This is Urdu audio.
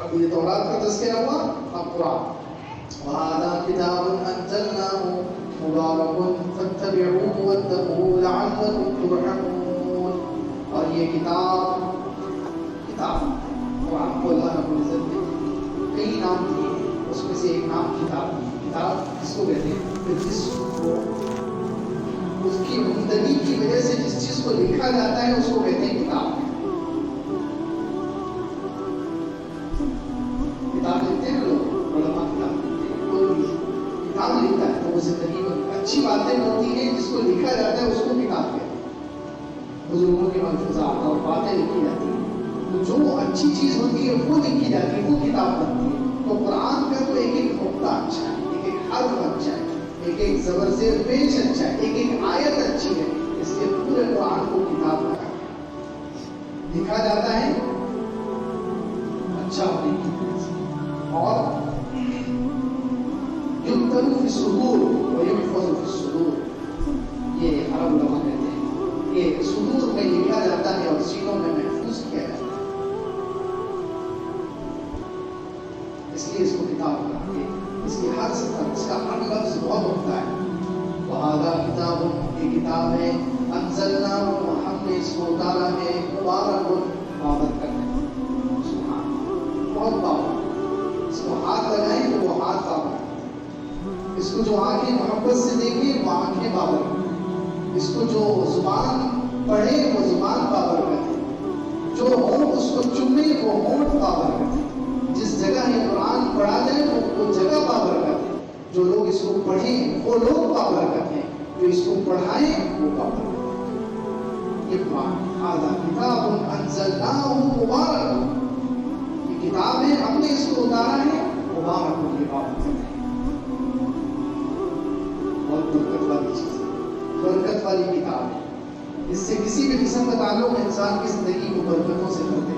اب یہ تورات کا تذکرہ ہوا، اب قرآن. وَهَذَا كِتَابٌ أَنزَلْنَاهُ مُبَارَكٌ فَاتَّبِعُوهُ وَاتَّقُوا لَعَلَّكُمْ تُرْحَمُونَ. اور یہ کتاب قرآن کو اللہ رب العزت نے کئی نام دیے، اس میں سے ایک نام کتاب ہے. کتاب کس کو کہتے ہیں؟ کہ جس کو اس کی عمدگی کی وجہ سے جس چیز کو لکھا جاتا ہے اس کو کہتے ہیں کتاب. کتاب لکھتے ہیں لوگ، علماء کتاب لکھتے ہیں، کوئی بھی کتاب لکھتا ہے تو وہ زندگی میں اچھی باتیں ہوتی ہیں جس کو لکھا جاتا ہے اس کو کتاب کہتے ہیں. بزرگوں کے ملفوظات اور باتیں لکھی جاتی ہیں، تو جو اچھی چیز ہوتی ہے وہ لکھی جاتی ہے، وہ کتاب بنتی ہے. تو قرآن کا تو ایک ایک نقطہ اچھا ہے، ایک ایک حرف اچھا ہے، ایک ایک زبر زیر پیش اچھا ہے، ایک ایک آیت اچھی ہے، اس لیے پورے قرآن کو کتاب کہا گیا. لکھا جاتا ہے اچھا ہونے کی وجہ سے، اور یکتب فی الصدور ویحفظ فی الصدور، یہ عرب علماء کہتے ہیں کہ صدور میں لکھا جاتا ہے اور سینوں میں محفوظ کیا جاتا ہے، اس لیے اس کو کتاب کہا گیا. اس کی ہر سطر، اس کا ہر لفظ بہت ہوتا ہے. وَهَذَا کتاب، یہ کتاب ہے، انزلناہ، ہم نے اس کو اتارا ہے، مبارک، بابرکت ہے. سبحان، بہت بابرکت. اس کو ہاتھ لگائیں تو وہ ہاتھ بابرکت، اس کو جو آنکھیں محبت سے دیکھیں وہ آنکھیں بابرکت، اس کو جو زبان پڑھے وہ زبان بابرکت ہے، جو ہونٹ اس کو چومے وہ ہونٹ بابرکت ہے، جس جگہ یہ قرآن پڑھا جائے وہ جگہ بابرکت ہے، جو لوگ اس کو پڑھیں وہ لوگ بابرکت ہیں، جو اس کو پڑھائیں وہ بابرکت ہے. یہ قرآن هذا کتاب انزلناہ مبارک، یہ کتاب ہے ہم نے اس کو اتارا ہے، مبارک کی بابرکت ہے، بہت برکت والی چیز ہے، برکت والی کتاب ہے. اس سے کسی بھی قسم کا تعلق انسان کی زندگی کو برکتوں سے کرتے